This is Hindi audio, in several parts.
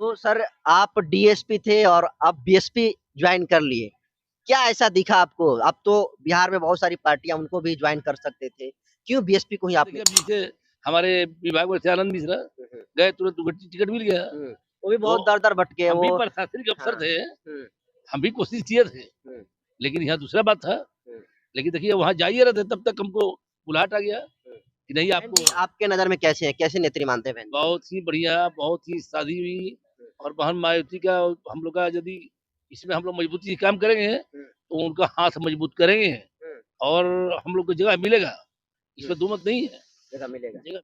तो सर आप डीएसपी थे और अब बीएसपी ज्वाइन कर लिए। क्या ऐसा दिखा आपको? अब तो बिहार में बहुत सारी पार्टियां उनको भी ज्वाइन कर सकते थे। क्यों बीएसपी को ही आपने? देखिए अब जैसे हमारे विभाग में थे आनंद मिश्रा, गए तुरंत टिकट मिल गया। वो भी तो बहुत दर-दर भटके हम भी वो। प्रशासनिक अफसर हाँ। थे, हम भी कोशिश किए थे, लेकिन यहाँ दूसरा बात था। लेकिन देखिए वहाँ जा ही रहे थे तब तक हमको बुलाहट आ गया कि नहीं बहन आपको। जी आपके नज़र में कैसे हैं? कैसे नेत्री मानते हैं बहन जी? बहुत ही बढ़िया, बहुत ही सादी हुई। और बहन मायावती का हम लोग का यदि इसमें हम लोग मजबूती से काम करेंगे तो उनका हाथ मजबूत करेंगे और हम लोग को जगह मिलेगा, इसमें दो मत नहीं है। जगह मिलेगा। जगह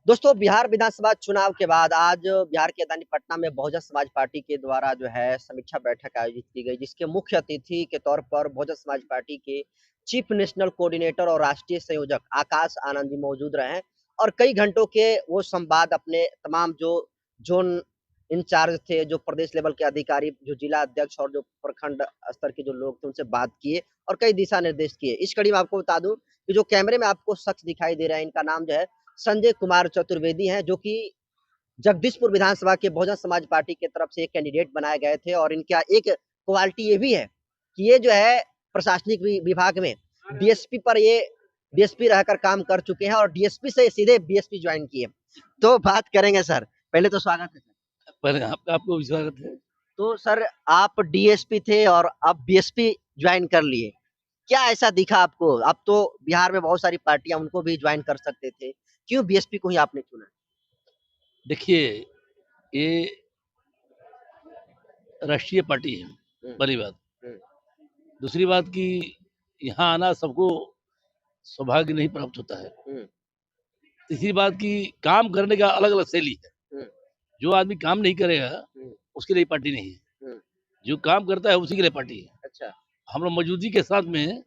दोस्तों बिहार विधानसभा चुनाव के बाद आज बिहार की राजधानी पटना में बहुजन समाज पार्टी के द्वारा जो है समीक्षा बैठक आयोजित की गई, जिसके मुख्य अतिथि के तौर पर बहुजन समाज पार्टी के चीफ नेशनल कोऑर्डिनेटर और राष्ट्रीय संयोजक आकाश आनंद जी मौजूद रहे और कई घंटों के वो संवाद अपने तमाम जो जोन इंचार्ज थे, जो प्रदेश लेवल के अधिकारी, जो जिला अध्यक्ष और जो प्रखंड स्तर के जो लोग थे उनसे बात किए और कई दिशा निर्देश किए। इस कड़ी में आपको बता दूं कि जो कैमरे में आपको शख्स दिखाई दे रहा है, इनका नाम जो है संजय कुमार चतुर्वेदी हैं, जो कि जगदीशपुर विधानसभा के बहुजन समाज पार्टी की तरफ से एक कैंडिडेट बनाए गए थे और इनका एक क्वालिटी ये भी है कि ये जो है प्रशासनिक विभाग में डीएसपी पर ये डीएसपी रहकर काम कर चुके हैं और डीएसपी से सीधे बीएसपी ज्वाइन किए। तो बात करेंगे सर, पहले तो स्वागत है सर। पहले आपको भी स्वागत है। तो सर आप डीएसपी थे और अब बीएसपी ज्वाइन कर लिए। क्या ऐसा दिखा आपको? अब तो बिहार में बहुत सारी पार्टियां उनको भी ज्वाइन कर सकते थे। क्यों बीएसपी को ही आपने चुना? देखिए ये राष्ट्रीय पार्टी है, पहली बात। दूसरी बात कि यहाँ आना सबको सौभाग्य नहीं प्राप्त होता है। तीसरी बात कि काम करने का अलग अलग शैली है। जो आदमी काम नहीं करेगा उसके लिए पार्टी नहीं है, जो काम करता है उसी के लिए पार्टी है। अच्छा। हम लोग मौजूदगी के साथ में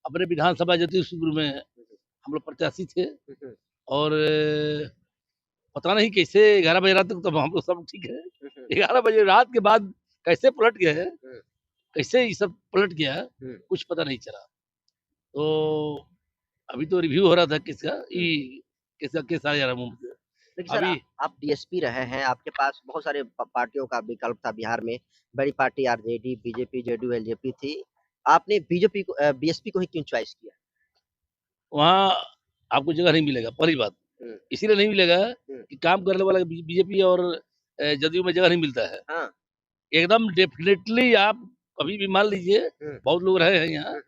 अपने विधानसभा जगदीशपुर में हम लोग प्रत्याशी थे और पता नहीं कैसे 11 बजे रात तक तो हम लोग सब ठीक है। 11 बजे रात के बाद कैसे पलट गए, कैसे ये सब पलट गया, कुछ पता नहीं चला। तो अभी तो रिव्यू हो रहा था किसका किसका केस आ जा रहा मुंह से। देखिए सर अभी आप डीएसपी रहे हैं, आपके पास बहुत सारे पार्टियों का विकल्प था बिहार में। बड़ी party RJD, BJP, JDU, LJP थी। आपने बीजेपी को बीएसपी को ही क्यों चॉइस किया? वहाँ आपको जगह नहीं मिलेगा, पहली बात इसीलिए नहीं मिलेगा कि काम करने वाला बीजेपी और जदयू में जगह नहीं मिलता है। हाँ। एकदम डेफिनेटली आप कभी भी मान लीजिए, बहुत लोग रहे हैं यहाँ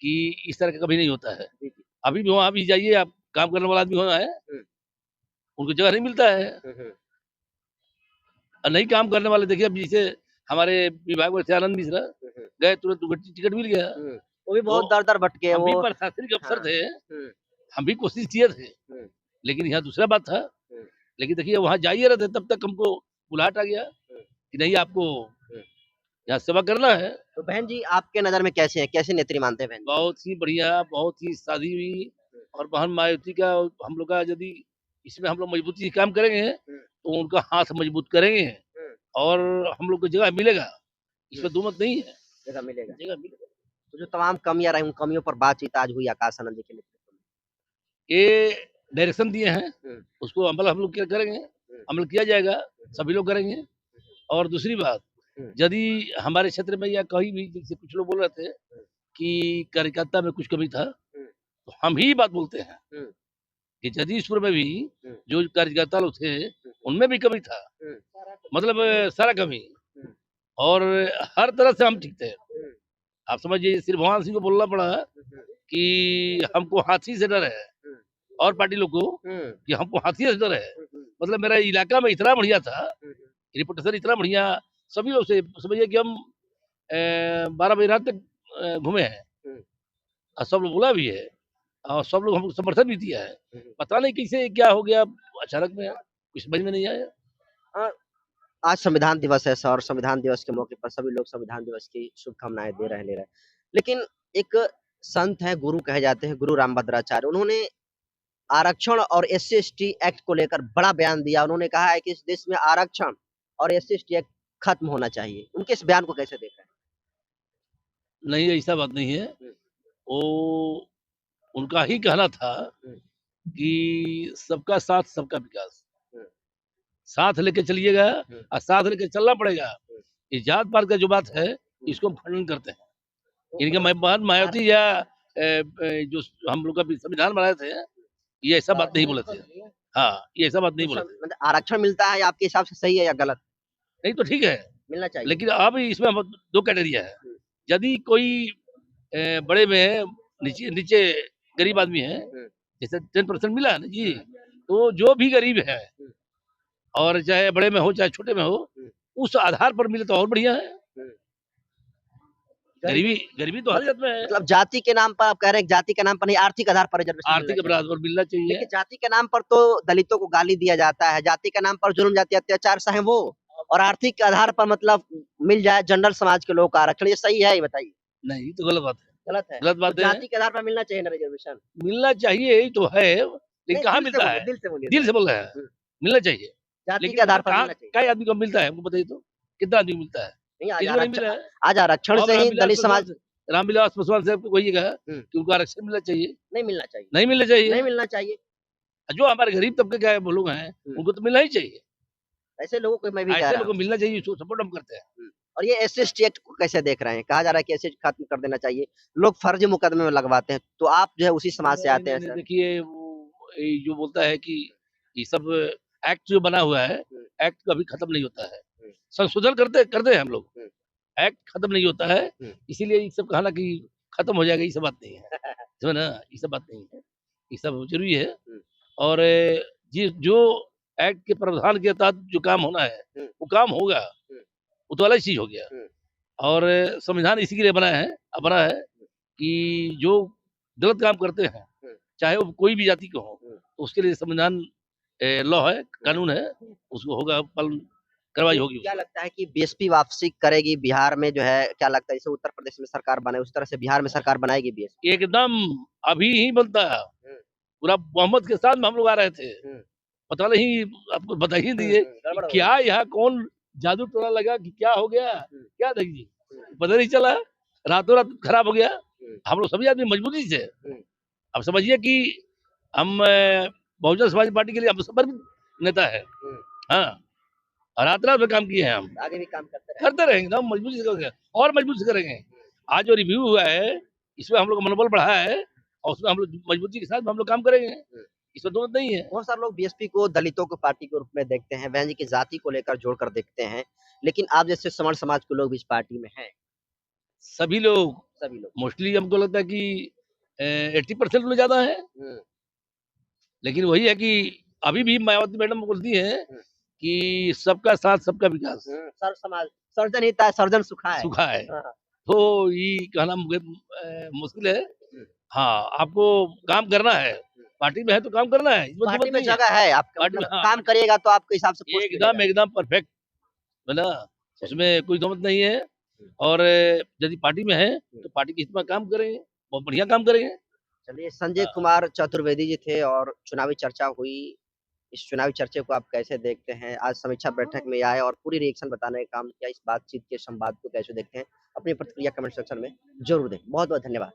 कि इस तरह का कभी नहीं होता है। अभी भी वहाँ भी जाइए आप, काम करने वाला आदमी वहाँ है, उनको जगह नहीं मिलता है। और नहीं काम करने वाले देखिए अब जैसे हमारे विभाग में थे आनंद मिश्रा, गए तुरंत टिकट मिल गया। वो भी बहुत तो दर-दर भटके हम भी वो। प्रशासनिक अफसर हाँ। थे, हम भी कोशिश किए थे, लेकिन यहाँ दूसरा बात था। लेकिन देखिए वहाँ जा ही रहे थे तब तक हमको बुलाहट आ गया कि नहीं आपको यहाँ सेवा करना है। तो बहन जी आपके नज़र में कैसे हैं? कैसे नेत्री मानते हैं बहन जी? बहुत ही बढ़िया, बहुत ही सादी हुई। और बहन मायावती का हम लोग का यदि इसमें हम लोग मजबूती से काम करेंगे तो उनका हाथ मजबूत करेंगे और हम लोग को जगह मिलेगा, इसमें दो मत नहीं है। जगह मिलेगा। जगह मिलेगा। तो जो तमाम कमियां रही उन कमियों पर बातचीत आज हुई आकाश आनंद जी के नेतृत्व में। ये डायरेक्शन दिए हैं, उसको अमल हम लोग क्या करेंगे, अमल किया जाएगा, सभी लोग करेंगे। और दूसरी बात, यदि हमारे क्षेत्र में या कहीं भी जैसे कुछ लोग बोल रहे थे कि कार्यकर्ता में कुछ कमी था, तो हम ही बात बोलते हैं कि जगदीशपुर में भी जो कार्यकर्ता लोग थे उनमें भी कमी था, मतलब सारा कमी। और हर तरह से हम ठीक थे। आप समझिए सिर्फ भगवान सिंह को बोलना पड़ा कि हमको हाथी से डर है और पार्टी लोग को कि हमको हाथी से डर है। मतलब मेरा इलाका में इतना बढ़िया था, रिपोर्टेशन इतना बढ़िया, सभी लोग से समझिए कि हम 12 बजे रात तक घूमे हैं और सब लोग बोला भी है और सब लोग हमको समर्थन भी दिया है। पता नहीं कैसे क्या हो गया अचानक में, कुछ समझ में नहीं आया। हाँ, आज संविधान दिवस है सर और संविधान दिवस के मौके पर सभी लोग संविधान दिवस की शुभकामनाएं दे रहे ले रहे हैं। लेकिन एक संत है, गुरु कहे जाते हैं, गुरु रामभद्राचार्य, उन्होंने आरक्षण और एससी एसटी एक्ट को लेकर बड़ा बयान दिया। उन्होंने कहा है कि इस देश में आरक्षण और एससी एसटी एक्ट खत्म होना चाहिए। उनके इस बयान को कैसे देखा है? नहीं ऐसा बात नहीं है, वो उनका ही कहना था कि सबका साथ सबका विकास। साथ लेके चलिएगा और साथ लेके चलना पड़ेगा। ये जात पात का जो बात है इसको हम खंडन करते हैं। इनके बात मायावती या जो हम लोग का संविधान बनाए थे ये ऐसा बात नहीं बोले थे। हाँ, ये ऐसा बात नहीं बोले थे। मतलब आरक्षण मिलता है आपके हिसाब से सही है या गलत? नहीं तो ठीक है, मिलना चाहिए। लेकिन अब इसमें हम 2 कैटेगरिया है। यदि कोई बड़े में है, नीचे नीचे गरीब आदमी है, जैसे 10% मिला है ना जी, तो जो भी गरीब है और चाहे बड़े में हो चाहे छोटे में हो, उस आधार पर मिले तो और बढ़िया है। गरीबी तो हर जात में है। मतलब जाति के नाम पर आप कह रहे हैं, जाति के नाम पर नहीं, आर्थिक आधार पर रिजर्वेशन आर्थिक अपराध पर मिलना चाहिए। लेकिन जाति के नाम पर तो दलितों को गाली दिया जाता है, जाति के नाम पर जुल्म जाति अत्याचार सहे वो, और आर्थिक आधार पर मतलब मिल जाए जनरल समाज के लोग का आरक्षण, ये सही है? ये बताइए। नहीं, तो गलत बात है। गलत है? गलत बात तो है। जाति के आधार पर मिलना चाहिए ना रिजर्वेशन? मिलना चाहिए ही तो है, लेकिन कहाँ मिलता है? दिल से बोलिए। दिल से बोल रहे हैं, मिलना चाहिए। जाति के आधार पर मिलना चाहिए। कई आदमी को मिलता है, हमको बताइए तो कितना आदमी मिलता है? नहीं, किसी को नहीं मिला है। आज आरक्षण से ही दलित समाज रामविलास पासवान साहब को वही कहा कि उनको आरक्षण मिलना चाहिए। नहीं मिलना चाहिए। नहीं मिलना चाहिए। नहीं मिलना चाहिए। जो हमारे गरीब तबके के लोग हैं उनको तो मिलना ही चाहिए। ऐसे लोगों को मैं भी कह रहा ऐसे हूं। लोगों को मिलना चाहिए, इसको सपोर्ट हम करते हैं। और ये एससी एक्ट को कैसे देख रहे हैं? कहा जा रहा है कि एससी खत्म कर देना चाहिए, लोग फर्जी मुकदमे में लगवाते हैं, तो आप जो है उसी समाज से आते हैं सर। देखिए वो ये जो बोलता है कि ये सब एक्ट जो बना हुआ है, एक्ट कभी खत्म नहीं होता है। संशोधन करते हैं हम लोग, एक्ट खत्म नहीं होता है। इसीलिए ये सब कहना कि खत्म हो जाएगा, ये सब बात नहीं है, समझ ना, ये सब बात नहीं है, ये सब जरूरी है। और जो एक्ट के प्रावधान के तहत जो काम होना है वो काम होगा, वो तो अलग चीज हो गया। और संविधान इसी के लिए बना है कि जो गलत काम करते हैं, चाहे वो कोई भी जाति के हो, तो उसके लिए संविधान लॉ है, कानून है, उसको होगा पालन कार्रवाई होगी। क्या लगता है कि बीएसपी वापसी करेगी बिहार में? जो है क्या लगता है, जैसे उत्तर प्रदेश में सरकार बने उस तरह से बिहार में सरकार बनाएगी बीएसपी? एकदम अभी ही बनता है, पूरा बहुमत के साथ में हम लोग आ रहे थे। पता नहीं, आपको बता ही दिए क्या यहाँ कौन जादू टोना लगा कि क्या हो गया, क्या देखिए पता नहीं चला, रातों रात खराब हो गया। हम लोग सभी आदमी मजबूती से, अब समझिए कि हम बहुजन समाज पार्टी के लिए हम समर्पित नेता है। हाँ, रात रात में काम किए हैं, हम आगे भी काम करते रहेंगे, एकदम मजबूती से करेंगे और मजबूती से करेंगे। आज जो रिव्यू हुआ है इसमें हम लोग का मनोबल बढ़ा है और उसमें हम लोग मजबूती के साथ हम लोग काम करेंगे, इसमें दो नहीं है। बहुत सारे लोग बीएसपी को दलितों को पार्टी के रूप में देखते हैं, बहन जी की जाति को लेकर जोड़कर देखते हैं, लेकिन आप जैसे सवर्ण समाज के लोग भी इस पार्टी में हैं। सभी लोग मोस्टली हमको लगता है कि 80% में ज्यादा है, लेकिन वही है कि अभी भी मायावती मैडम बोलती है कि सबका साथ सबका विकास, सर्व समाज सर्जन हिता है, सर्जन सुखा है। तो ये कहना मुश्किल है। हाँ, आपको काम करना है, पार्टी में है तो काम करना है, पार्टी में जगह है, आप काम करिएगा तो आपके हिसाब से एकदम परफेक्ट है ना, उसमें कोई गमत नहीं है। और यदि पार्टी में है तो पार्टी के हित में काम करेंगे, बहुत बढ़िया काम करेंगे। चलिए, संजय कुमार चतुर्वेदी जी थे और चुनावी चर्चा हुई। इस चुनावी चर्चे को आप कैसे देखते हैं? आज समीक्षा बैठक में आए और पूरी रिएक्शन बताने का काम किया। इस बातचीत के संवाद को कैसे देखते हैं? अपनी प्रतिक्रिया कमेंट सेक्शन में जरूर दें। बहुत बहुत धन्यवाद।